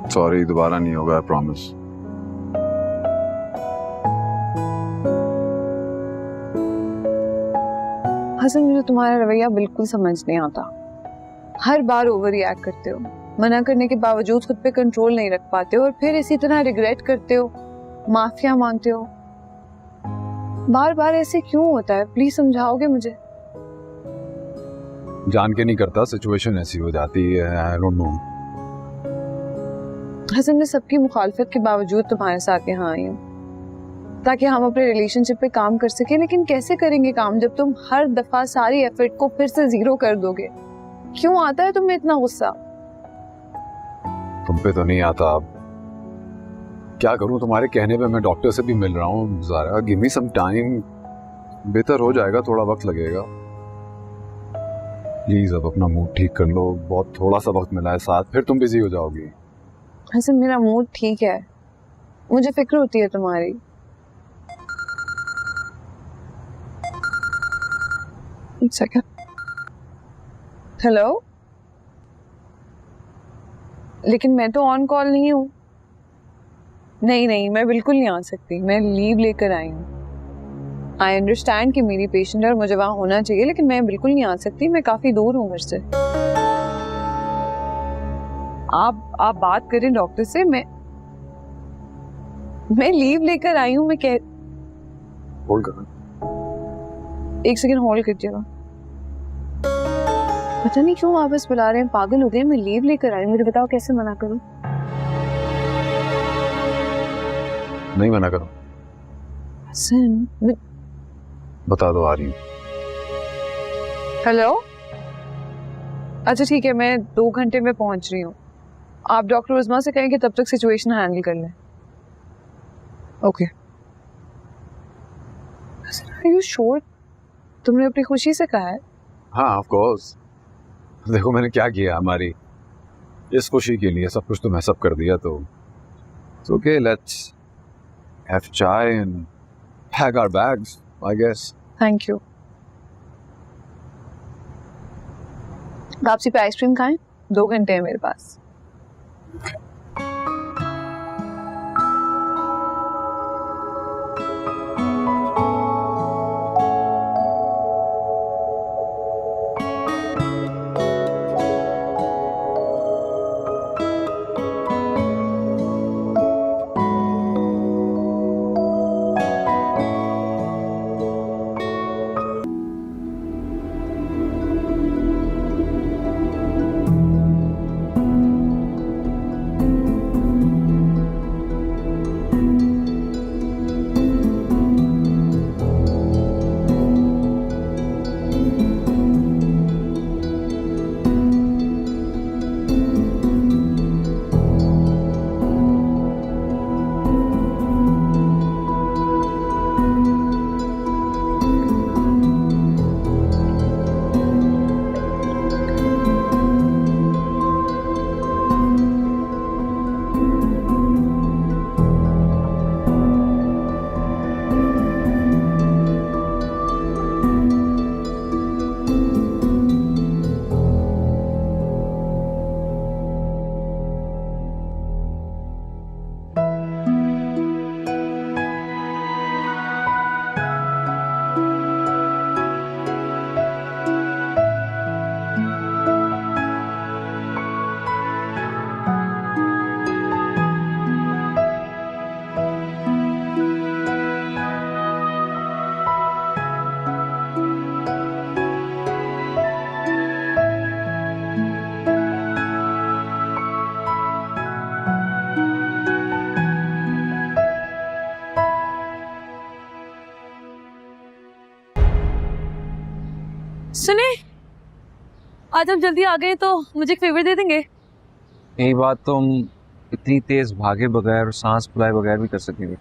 Sorry, दोबारा नहीं होगा, प्रॉमिस। हसन, मुझे तुम्हारा रवैया बिल्कुल समझ नहीं आता। हर बार ओवर रिएक्ट करते हो, मना करने के बावजूद खुद पे कंट्रोल नहीं रख पाते हो और फिर इसी तरह रिग्रेट करते हो, माफिया मांगते हो। बार बार ऐसे क्यों होता है? प्लीज समझाओगे मुझे? जान के नहीं करता, सिचुएशन ऐसी हो जाती है। I don't know. हसन, मैं सबकी मुखालफत के बावजूद तुम्हारे साथ यहाँ आई हूँ ताकि हम अपने रिलेशनशिप पे काम कर सके, लेकिन कैसे करेंगे काम जब तुम हर दफा सारी एफर्ट को फिर से जीरो कर दोगे? क्यों आता है तुम्हें इतना गुस्सा? तुम पे तो नहीं आता। अब क्या करूं, तुम्हारे कहने पे मैं डॉक्टर से भी मिल रहा हूँ। Zara, give me some time, बेहतर हो जाएगा, थोड़ा वक्त लगेगा। प्लीज अब अपना मूड ठीक कर लो, बहुत थोड़ा सा वक्त मिला है साथ, फिर तुम बिजी हो जाओगी। हसन, मेरा मूड ठीक है, मुझे फिक्र होती है तुम्हारी। एक सेकंड। हेलो, लेकिन मैं तो ऑन कॉल नहीं हूँ। नहीं, मैं बिल्कुल नहीं आ सकती, मैं लीव लेकर आई हूँ। आई अंडरस्टैंड कि मेरी पेशेंट है और मुझे वहां होना चाहिए, लेकिन मैं बिल्कुल नहीं आ सकती, मैं काफी दूर हूँ घर से। आप बात करें डॉक्टर से। मैं लीव लेकर आई हूँ। मैं कह होल्ड करो। एक सेकंड होल्ड कीजिएगा। पता नहीं क्यों वापस बुला रहे हैं, पागल हो गए। मैं लीव लेकर आई हूँ, मुझे बताओ कैसे मना करूं? नहीं मना करो। हसन, बता दो, आ रही हूँ। हेलो, अच्छा ठीक है, मैं 2 घंटे में पहुंच रही हूँ। आप डॉक्टर उस्मा से कहें कि तब तक सिचुएशन हैंडल कर लें। ओके। Are you sure? तुमने अपनी खुशी से कहा है? हाँ, ऑफ कोर्स। देखो मैंने क्या किया, हमारी इस खुशी के लिए सब कुछ तो मैं सब कर दिया, तो okay, let's have chai and pack our bags, I guess. Thank you. वापसी पे आइसक्रीम खाएं, 2 घंटे हैं मेरे पास। सुने, आज आप जल्दी आ गए तो मुझे एक फेवर दे देंगे? यही बात तो हम इतनी तेज भागे बगैर और सांस फुलाए बगैर भी कर सकेंगे।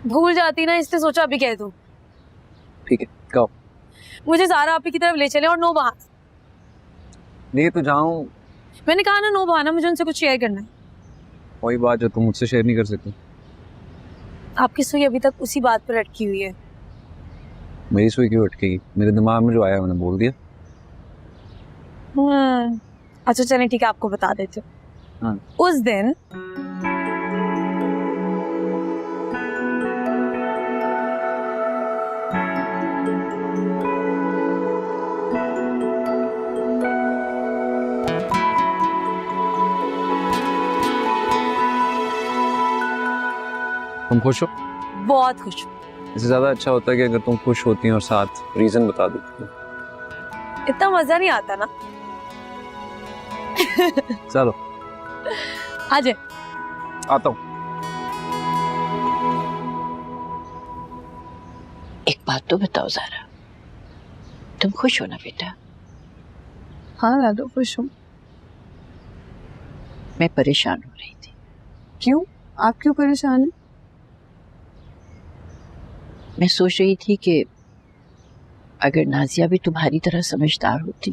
भूल जाती ना, इसलिए सोचा अभी कह दूं। ठीक है, कहो। मुझे ज़ारा आपी की तरफ ले चले और नो बहाना। ले तो जाऊं। मैंने कहा ना नो बहाना, मुझे उनसे कुछ शेयर करना है। वही बात जो तुम मुझसे शेयर नहीं कर सकती। आपकी सुई अभी तक उसी बात पर अटकी हुई है। मेरी सुई क्यों अटकेगी? मेरे दिमाग में जो आया मैंने बोल दिया। अच्छा चलें ठीक है, आपको बता देती हूँ। उस दिन खुश हो? बहुत खुश हूँ। इससे ज्यादा अच्छा होता है कि अगर तुम खुश होती हैं और साथ रीजन बता देती। इतना मजा नहीं आता ना। चलो आ जाए। आता हूँ। एक बात तो बताओ ज़ारा, तुम खुश हो ना बेटा? हाँ दादू खुश हूँ। मैं परेशान हो रही थी। क्यों? आप क्यों परेशान हैं? मैं सोच रही थी कि अगर नाजिया भी तुम्हारी तरह समझदार होती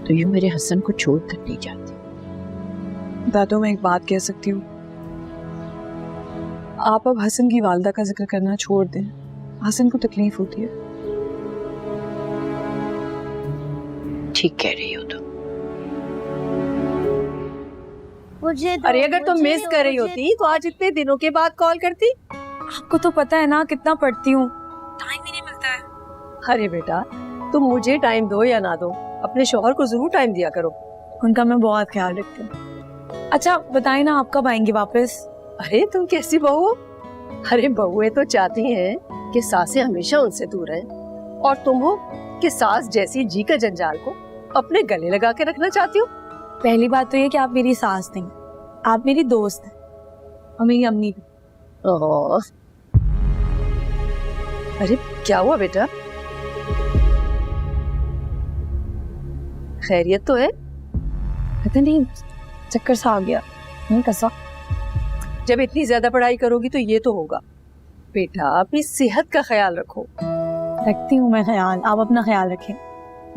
तो यूं मेरे हसन को छोड़ कर नहीं जाती। दादू मैं एक बात कह सकती हूँ, आप अब हसन की वालदा का जिक्र करना छोड़ दें। हसन को तकलीफ होती है। ठीक कह रही हो तुम। अरे अगर तुम मिस कर रही होती तो आज इतने दिनों के बाद कॉल करती। आपको तो पता है ना कितना पढ़ती हूँ, टाइम ही नहीं मिलता है। अरे बेटा तुम मुझे टाइम दो या ना दो, अपने शौहर को जरूर टाइम दिया करो। उनका मैं बहुत ख्याल रखती हूँ। अच्छा बताइए ना, आप कब आएंगे वापस? अरे तुम कैसी बहू हो? अरे बहुएं तो चाहती हैं कि सासें हमेशा उनसे दूर रहें, और तुम हो कि सास जैसी जी का जंजाल को अपने गले लगा के रखना चाहती हो। पहली बात तो ये कि आप मेरी सास नहीं, आप मेरी दोस्त हैं और मेरी अम्मी भी। ओह, अरे क्या हुआ बेटा? खैरियत तो है? पता नहीं चक्कर सा आ गया, नहीं कैसा। जब इतनी ज्यादा पढ़ाई करोगी तो ये तो होगा। बेटा अपनी सेहत का ख्याल रखो। रखती हूँ मैं ख्याल, आप अपना ख्याल रखें।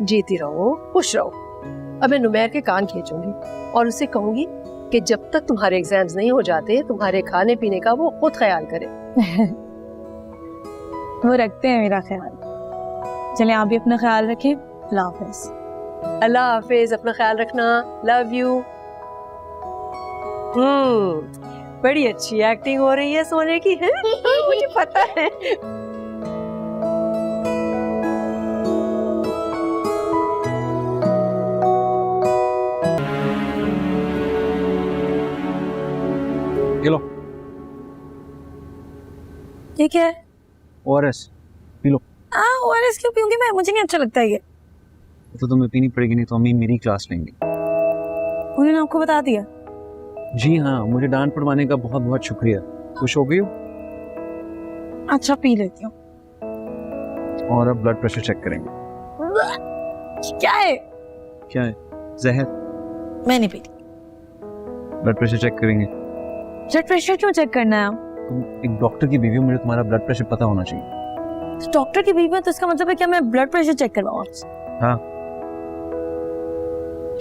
जीती रहो, खुश रहो। अब मैं नुमैर के कान खींचूंगी और उसे कहूंगी कि जब तक तुम्हारे एग्जाम्स नहीं हो जाते तुम्हारे खाने पीने का वो खुद ख्याल करे। वो रखते हैं मेरा ख्याल। चलें आप भी अपना ख्याल रखें। अल्लाह हाफिज। अल्लाह हाफिज, अपना ख्याल रखना। Love you. बड़ी अच्छी एक्टिंग हो रही है सोने की, है? मुझे पता है। ये लो ठीक है। ORS P low. ORS क्यों पीऊंगी मैं? मुझे नहीं अच्छा लगता ये। तो तुम्हें पीनी पड़ेगी, नहीं तो अम्मी मेरी क्लास लेंगी। उन्होंने आपको बता दिया? जी हाँ, मुझे डांट पड़वाने का बहुत बहुत शुक्रिया। खुश हो गई हो? अच्छा पी लेती हूँ। और अब ब्लड प्रेशर चेक करेंगे। क्या है? क्या है? जहर। मैं नहीं पीती। ब्लड प्रेशर चेक करेंगे। ब्लड प्रेशर क्यों चेक करना है? तुम एक डॉक्टर की बीवी हो, मुझे तुम्हारा ब्लड प्रेशर पता होना चाहिए। तो डॉक्टर की बीवी है तो इसका मतलब है क्या मैं ब्लड प्रेशर चेक करवाऊँ? हाँ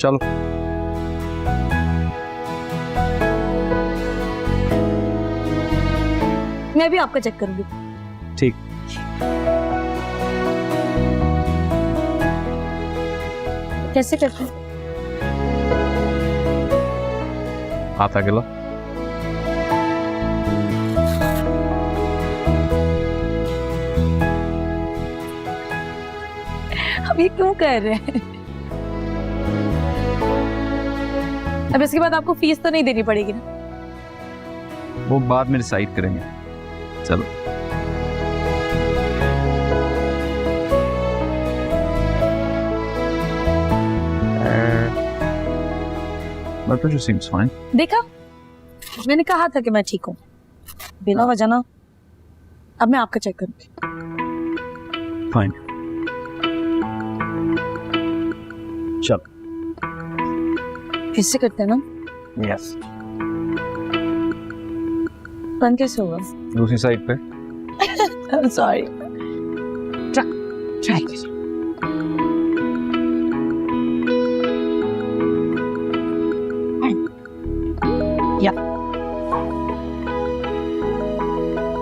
चलो। मैं भी आपका चेक करूंगी। ठीक। कैसे करते हैं? हाथ आगे लो। अब ये क्यों कर रहे हैं? अब इसके बाद आपको फीस तो नहीं देनी पड़ेगी ना? वो बाद में डिसाइड करेंगे। चलो। Blood pressure seems fine. देखा, मैंने कहा था कि मैं ठीक हूँ। बिना वजह ना। अब मैं आपका चेक करूंगी। फाइन। चल। फिर से करते हैं ना? यस। बंद कैसे होगा? दूसरी साइड पे। सॉरी। ट्राई या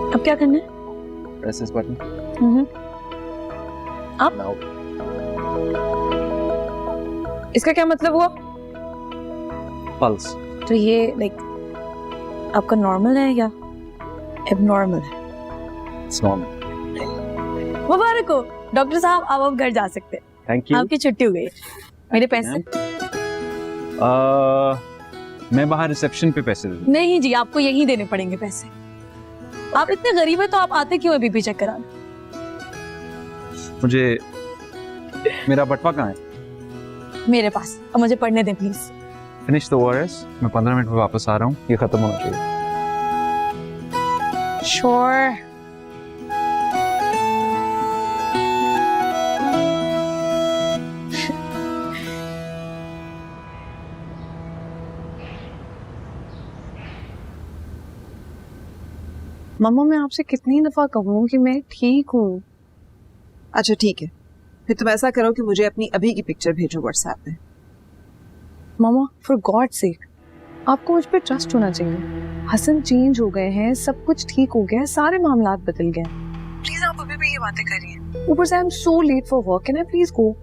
अब क्या करना है? Press this button. अब नाउ इसका क्या मतलब हुआ? पल्स। तो ये लाइक आपका नॉर्मल है या एबनॉर्मल है? It's normal. मुबारक हो डॉक्टर साहब, आप घर जा सकते हैं। Thank you. आपकी छुट्टी हो गई। मेरे पैसे? मैं बाहर रिसेप्शन पे पैसे दे दूं? नहीं जी, आपको यहीं देने पड़ेंगे पैसे। आप इतने गरीब हैं तो आप आते क्यों है बीपी चेक कराने? मुझे मेरा बटवा कहाँ है? मेरे पास। अब मुझे पढ़ने दें प्लीज। Finish the ORS. मैं 15 मिनट में वापस आ रहा हूँ, ये खत्म होना चाहिए। श्योर। मम्मा मैं आपसे कितनी दफा कहूँ कि मैं ठीक हूँ। अच्छा ठीक है, फिर तुम ऐसा करो कि मुझे अपनी अभी की पिक्चर भेजो व्हाट्सएप पे। मामा फॉर गॉड सेक आपको मुझ पे ट्रस्ट होना चाहिए। हसन चेंज हो गए हैं, सब कुछ ठीक हो गया है, सारे मामलात बदल गए। प्लीज आप अभी भी ये बातें करिए। ऊपर से I am so late for work, can I please go?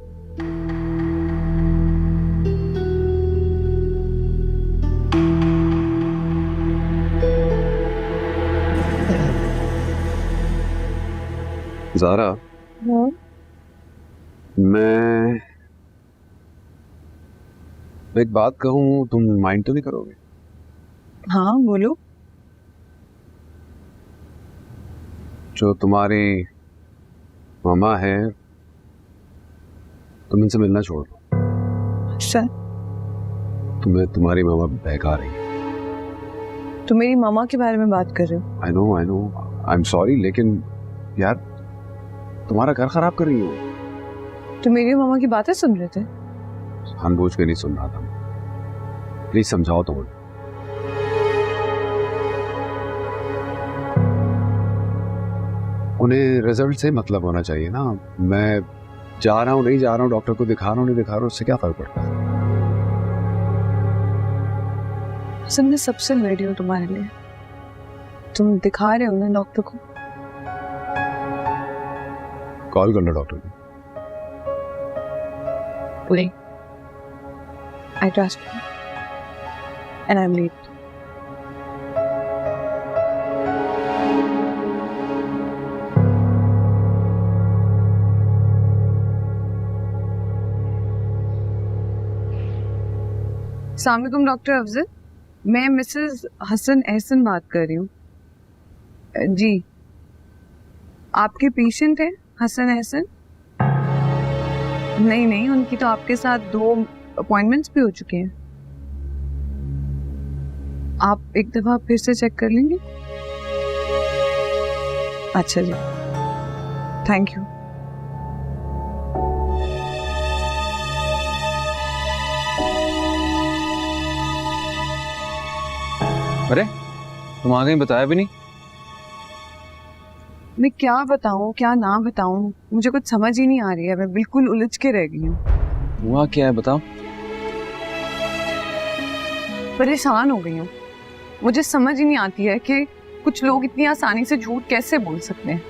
Zara, मैं एक बात कहूँ, तुम माइंड तो नहीं करोगे? हाँ बोलो। जो तुम्हारी मामा है, तुम इनसे मिलना छोड़ दो। सर तुम्हें तुम्हारी मामा बहका रही है। तुम मेरी मामा के बारे में बात कर रहे हो? I know, I am sorry, लेकिन यार तुम्हारा घर खराब कर रही हो। तुम मेरी मामा की बातें सुन रहे थे? जानबूझ के नहीं सुन रहा था। प्लीज समझाओ तुम। उन्हें रिजल्ट से मतलब होना चाहिए ना। मैं जा रहा हूँ नहीं जा रहा हूँ, डॉक्टर को दिखा रहा हूँ नहीं दिखा रहा हूँ, उससे क्या फर्क पड़ता है? सब मैं सबसे रेडी हूँ तुम्हारे लिए। तुम दिखा रहे हो ना डॉक्टर को? कॉल कर लो डॉक्टर को। नहीं, I trust you and I'm late. अस्सलाम वालेकुम डॉक्टर अफजल, मैं मिसेस हसन एहसन बात कर रही हूँ। जी, आपके पेशेंट हैं हसन एहसन? नहीं, उनकी तो आपके साथ 2 अपॉइंटमेंट्स भी हो चुके हैं। आप एक दफा फिर से चेक कर लेंगे? अच्छा जी, थैंक यू। अरे तुम आ गई, बताया भी नहीं। मैं क्या बताऊं क्या ना बताऊं, मुझे कुछ समझ ही नहीं आ रही है। मैं बिल्कुल उलझ के रह गई हूँ। हुआ क्या है बताओ। परेशान हो गई हूँ। मुझे समझ ही नहीं आती है कि कुछ लोग इतनी आसानी से झूठ कैसे बोल सकते हैं।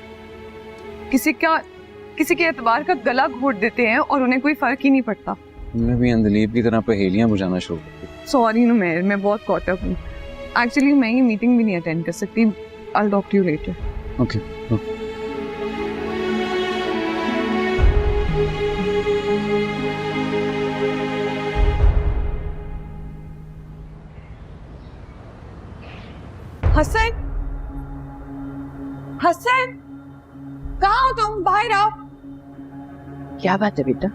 किसी के एतबार का गला घोट देते हैं और उन्हें कोई फर्क ही नहीं पड़ता। तुमने भी अंदलीब की तरह पहेलियां बुझाना शुरू कर दी। सॉरी नुमैर, मैं बहुत कॉट अप हूँ। एक्चुअली मैं ये मीटिंग भी नहीं अटेंड कर सकती। I'll talk to you later. Okay. Hasan, कहाँ हो तुम? बाहर आओ। क्या बात है बेटा,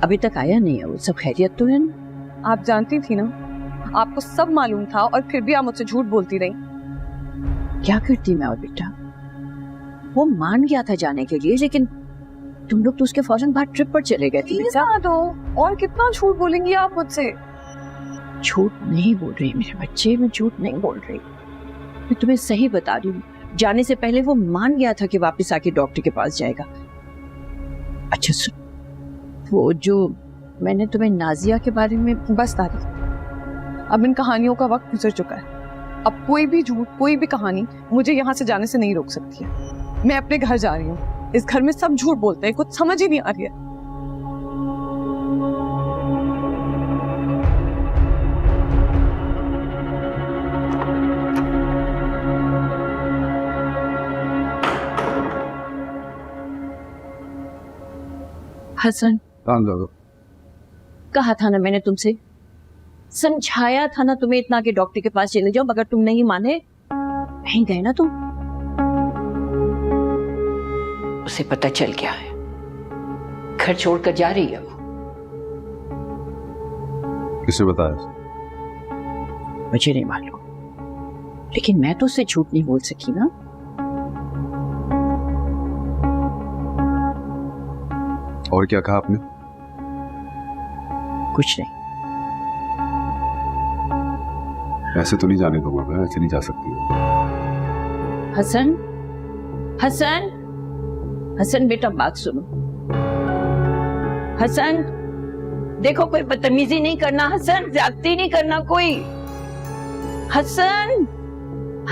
अभी तक आया नहीं है वो? सब खैरियत तो है ना? आप जानती थी ना, आपको सब मालूम था और फिर भी आप मुझसे झूठ बोलती रही। क्या करती मैं और बेटा, वो मान गया था जाने के लिए, लेकिन तुम लोग तो उसके फौरन बाद ट्रिप पर चले गए थे बेटा। और कितना झूठ बोलेंगी आप मुझसे? झूठ नहीं बोल रही मेरे बच्चे, मैं झूठ नहीं बोल रही। मैं तुम्हें सही बता रही हूँ, जाने से पहले वो मान गया था कि वापस आके डॉक्टर के पास जाएगा। अच्छा सुन, वो जो मैंने तुम्हें नाजिया के बारे में। बस दादी, अब इन कहानियों का वक्त गुजर चुका है। अब कोई भी झूठ, कोई भी कहानी मुझे यहाँ से जाने से नहीं रोक सकती है। मैं अपने घर जा रही हूँ। इस घर में सब झूठ बोलते हैं, कुछ समझ ही नहीं आ रही है। हसन, कहा था ना मैंने तुमसे, समझाया था ना तुम्हें इतना कि डॉक्टर के पास चले जाओ, मगर तुम नहीं माने। कहीं गए ना तुम। उसे पता चल गया है, घर छोड़कर जा रही है वो। किसने बताया? मुझे नहीं मालूम, लेकिन मैं तो उसे झूठ नहीं बोल सकी ना। और क्या कहा आपने? कुछ नहीं। ऐसे तो नहीं जाने दूंगा मैं, ऐसे नहीं जा सकती। हसन, हसन, हसन बेटा बात सुनो। हसन देखो, कोई बदतमीजी नहीं करना हसन, ज्यादती नहीं करना कोई। हसन,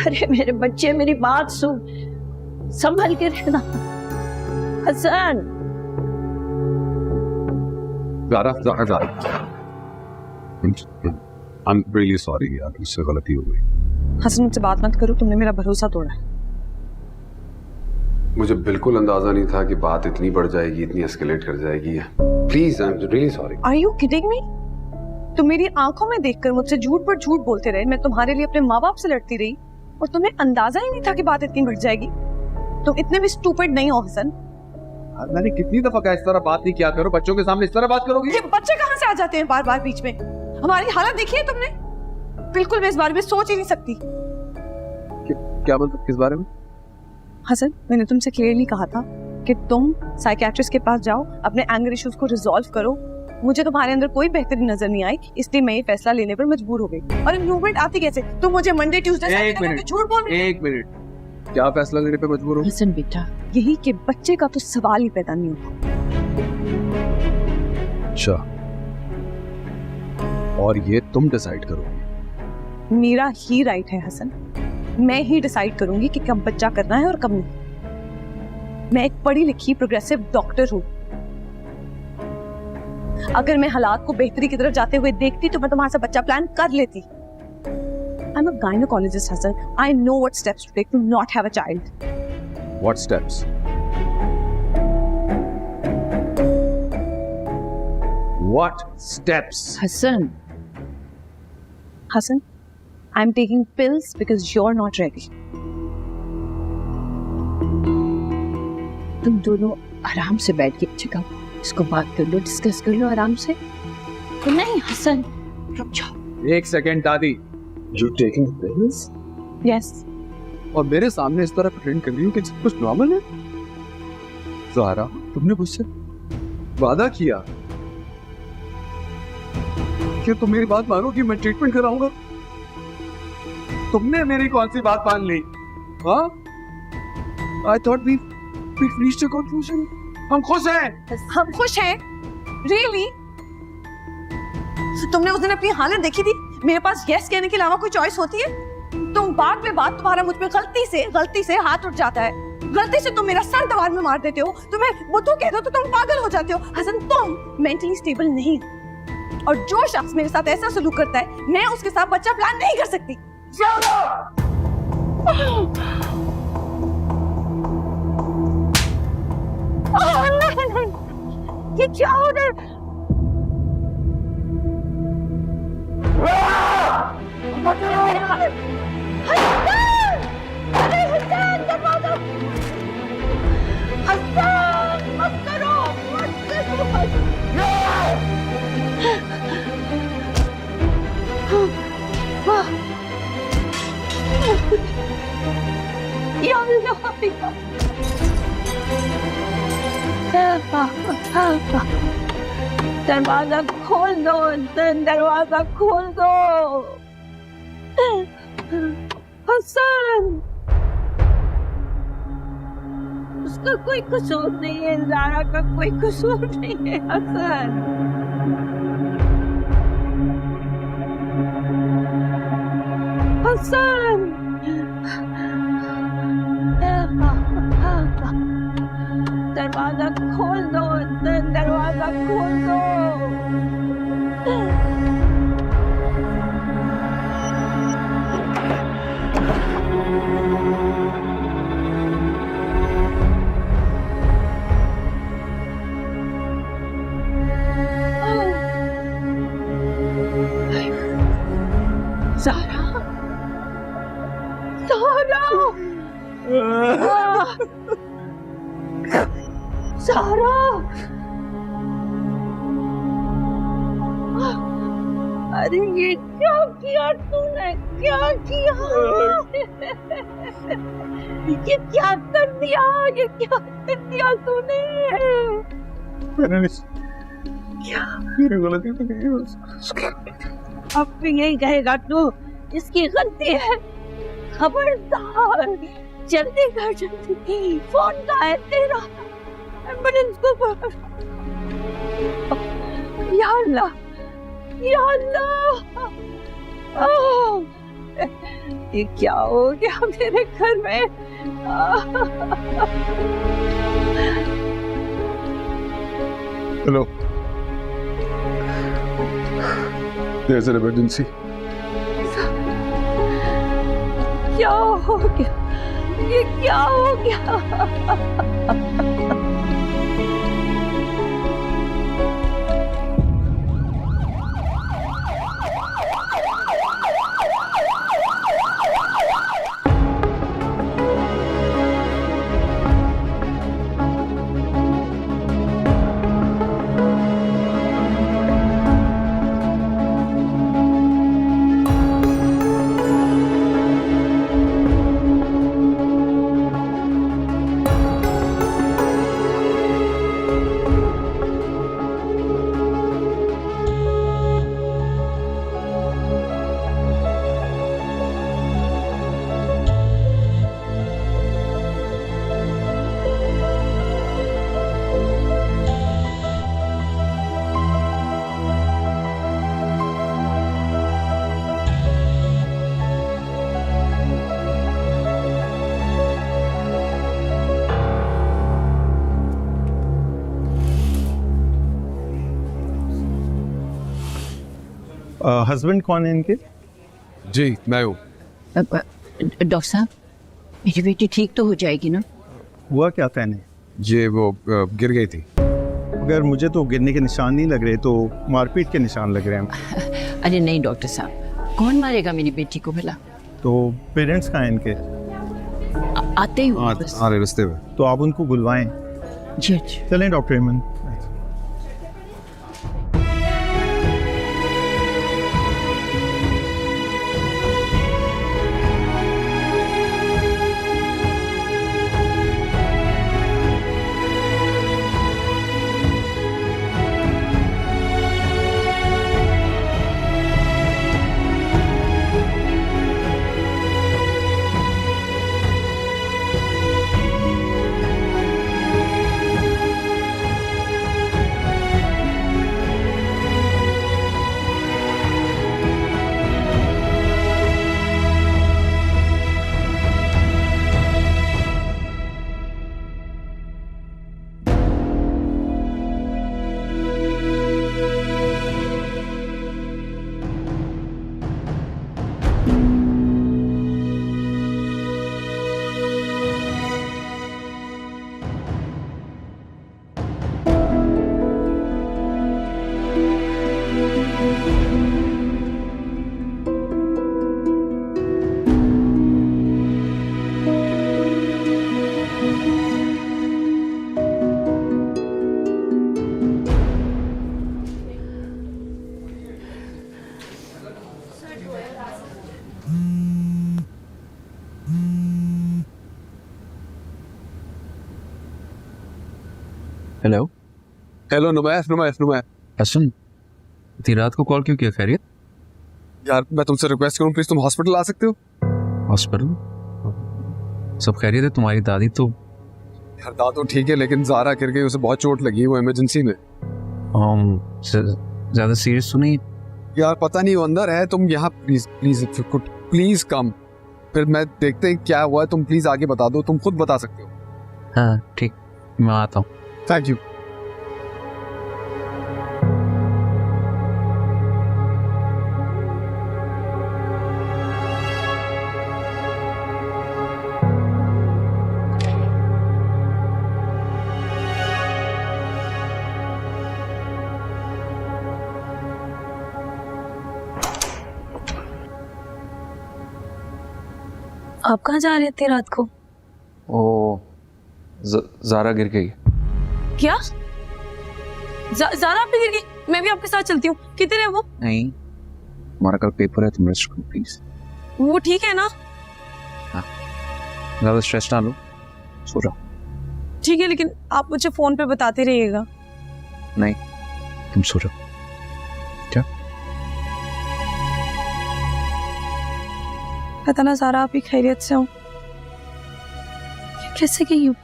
अरे मेरे बच्चे मेरी बात सुन, संभल के रहना। Hasan, Zaara I'm really sorry यार, मुझसे गलती हो गई। हसन मुझसे बात मत करो, तुमने मेरा भरोसा तोड़ा। मुझे बिल्कुल अंदाजा नहीं था कि बात इतनी बढ़ जाएगी, इतनी एस्केलेट कर जाएगी। Please, I am really sorry. Are you kidding me? तुम मेरी आंखों में देखकर मुझसे झूठ पर झूठ बोलते रहे, मैं तुम्हारे लिए अपने माँ बाप से लड़ती रही और तुम्हें अंदाजा ही नहीं था कि बात इतनी बढ़ जाएगी। तुम इतने भी स्टूपिड नहीं हो हसन। मैंने कितनी दफा कहा इस तरह बात नहीं किया करो, बच्चों के सामने इस तरह बात करोगी? ये बच्चे कहाँ से आ जाते हैं बार बार बीच में? हमारी हालत देखी है तुमने? बिल्कुल मैं इस बारे में सोच ही नहीं सकती। क्या मतलब, किस बारे में? हसन, मैंने तुमसे क्लियरली कहा था कि तुम साइकियाट्रिस्ट के पास जाओ, अपने एंगर इश्यूज को रिजॉल्व करो। मुझे तुम्हारे अंदर कोई बेहतरी नजर नहीं आई, इसलिए मैं ये फैसला लेने पर मजबूर हो गई। और इम्प्रूवमेंट आती कैसे? तुम मुझे मंडे ट्यूसडे झूठ बोल रही हो। एक मिनट, क्या फैसला लेने पे मजबूर हो? हसन बेटा, यही कि बच्चे का तो सवाल ही पैदा नहीं होता। अच्छा, और ये तुम डिसाइड करोगे? मेरा ही राइट है हसन, मैं ही डिसाइड करूंगी कि कब बच्चा करना है और कब नहीं। मैं एक पढ़ी लिखी प्रोग्रेसिव डॉक्टर हूँ। अगर मैं हालात को बेहतरी की तरफ जाते हुए देखती तो मैं तुम्हारे साथ बच्चा प्लान कर लेती। I'm a gynecologist, Hassan. I know what steps to take to not have a child. What steps? What steps? Hasan, Hassan, I'm taking pills because you're not ready. तुम दोनों आराम से बैठ के चिका इसको बात कर लो, डिस्कस कर लो आराम से। तो नहीं हसन, रुक जाओ। एक सेकेंड दादी, You taking pills? Yes. और मेरे सामने इस तरह प्रिटेंड कर रही हूँ कि सब कुछ नॉर्मल है? ज़ारा, तुमने मुझसे वादा किया कि तुम मेरी बात मानोगी, मैं ट्रीटमेंट कराऊंगा। तुमने मेरी कौन सी बात मान ली? हाँ? I thought we reached a conclusion. हम खुश हैं। हम खुश हैं? Really? तुमने उस दिन अपनी हालत देखी थी? मेरे पास यस कहने के अलावा कोई चॉइस होती है? तुम बात में बात तुम्हारा मुझ पे गलती से हाथ उठ जाता है। गलती से तुम मेरा सर दीवार में मार देते हो। तुम्हें बुद्धू कह दो तो तुम पागल हो जाते हो। हसन, तुम मेंटली स्टेबल नहीं हो और जो शख्स मेरे साथ ऐसा सलूक करता है, मैं उसके साथ बच्चा प्लान नहीं कर सकती। ये क्या हो रहा है? दरवाजा खोल दो, दरवाजा खोल दो। हसन, उसका कोई कसूर नहीं है, ज़ारा का कोई कसूर नहीं है। हसन, हसन, दरवाजा खोल दो, दरवाजा खोल दो। ज़ारा, ज़ारा, सारा अरे ये क्या किया तूने, क्या किया? ये क्या कर दिया, ये क्या कर दिया तूने? क्या मेरी गलती तो नहीं है। अब भी यही कहेगा तू इसकी गलती है? खबरदार, जल्दी कर, जल्दी। फोन का है तेरा, एम्बुलेंस को पकड़। या अल्लाह, या अल्लाह, ये क्या हो गया मेरे घर में? Hello, there's an emergency. क्या हो गया, ये क्या हो गया? हस्बैंड कौन है इनके? जी मैं हूँ। डॉक्टर साहब, मेरी बेटी ठीक तो हो जाएगी ना? हुआ क्या कहने? ये वो गिर गई थी। अगर मुझे तो गिरने के निशान नहीं लग रहे, तो मारपीट के निशान लग रहे हैं। अरे नहीं डॉक्टर साहब, कौन मारेगा मेरी बेटी को भला? तो पेरेंट्स कहाँ हैं इनके? आते ही होंगे बस। आ रहे रास्ते में। तो आप उनको बुलवाएं। जी अच्छा। चलें डॉक्टर हेमन। Hello hello Numair. हसन, इतनी रात को कॉल क्यों किया? खैरियत? यार मैं तुमसे रिक्वेस्ट करूँ, प्लीज तुम हॉस्पिटल आ सकते हो? हॉस्पिटल? सब खैरियत है? तुम्हारी दादी तो यार दादू ठीक है, लेकिन ज़ारा गिर गई, उसे बहुत चोट लगी, वो इमरजेंसी में। ज्यादा सीरियस तो नहीं? यार पता नहीं, वो अंदर है। तुम यहाँ प्लीज कम। फिर मैं देखते हैं क्या हुआ है। तुम प्लीज आगे बता दो, तुम खुद बता सकते हो। हाँ ठीक, मैं आता हूँ। Thank you. आप कहाँ जा रहे थे रात को? ओ ज़ारा गिर गई। क्या ज़ारा आप भी गिर गई? मैं भी आपके साथ चलती हूँ। किधर है वो? नहीं, हमारा कल पेपर है, तुम रेस्ट करो प्लीज। वो ठीक है ना? ज़्यादा स्ट्रेस ना लो, सो जाओ। ठीक है, लेकिन आप मुझे फोन पे बताते रहिएगा। नहीं, तुम सो जाओ। क्या? पता ना ज़ारा आप ही खैरियत से हो। कैसे गई हूँ?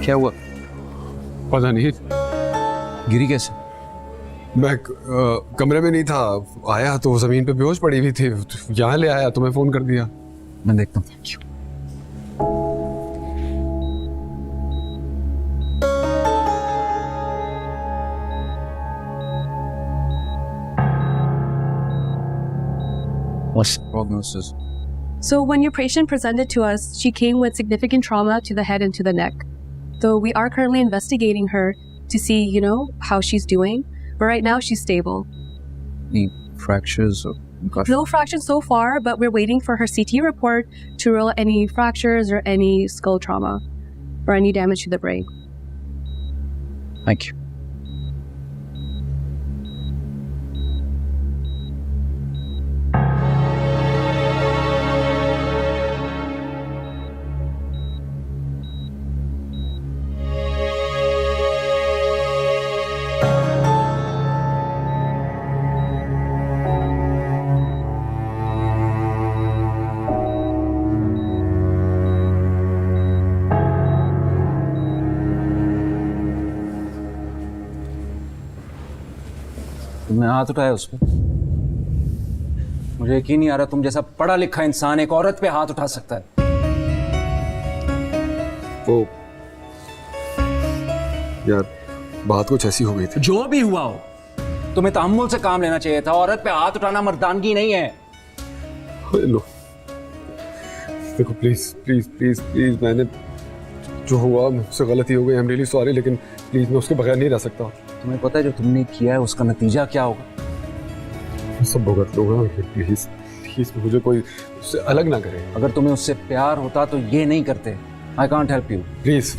क्या हुआ? पता नहीं, गिरी कैसे? मैं कमरे में नहीं था, आया तो जमीन पे बेहोश पड़ी हुई थी, यहाँ ले आया, तुम्हें फोन कर दिया। मैं देखता हूँ। What's the prognosis? So when your patient presented to us, she came with significant trauma to the head and to the neck. So we are currently investigating her to see, how she's doing. But right now she's stable. Any fractures or concussions? No fractures so far, but we're waiting for her CT report to rule any fractures or any skull trauma or any damage to the brain. Thank you. तुमने हाथ उठाया उस पर? मुझे यकीन नहीं आ रहा तुम जैसा पढ़ा लिखा इंसान एक औरत पे हाथ उठा सकता है। वो यार, बात कुछ ऐसी हो गई थी। जो भी हुआ हो, तुम्हें तहम्मुल से काम लेना चाहिए था। औरत पे हाथ उठाना मर्दानगी नहीं है। लो, देखो प्लीज प्लीज प्लीज प्लीज, मैंने जो हुआ मुझसे गलती हो गई, आई एम रियली सॉरी, लेकिन प्लीज मैं उसके बगैर नहीं रह सकता। तुम्हें पता है जो तुमने किया है उसका नतीजा क्या होगा? मैं सब भुगत लूंगा, प्लीज प्लीज मुझे कोई उससे अलग ना करे। अगर तुम्हें उससे प्यार होता तो ये नहीं करते। I can't help you. Please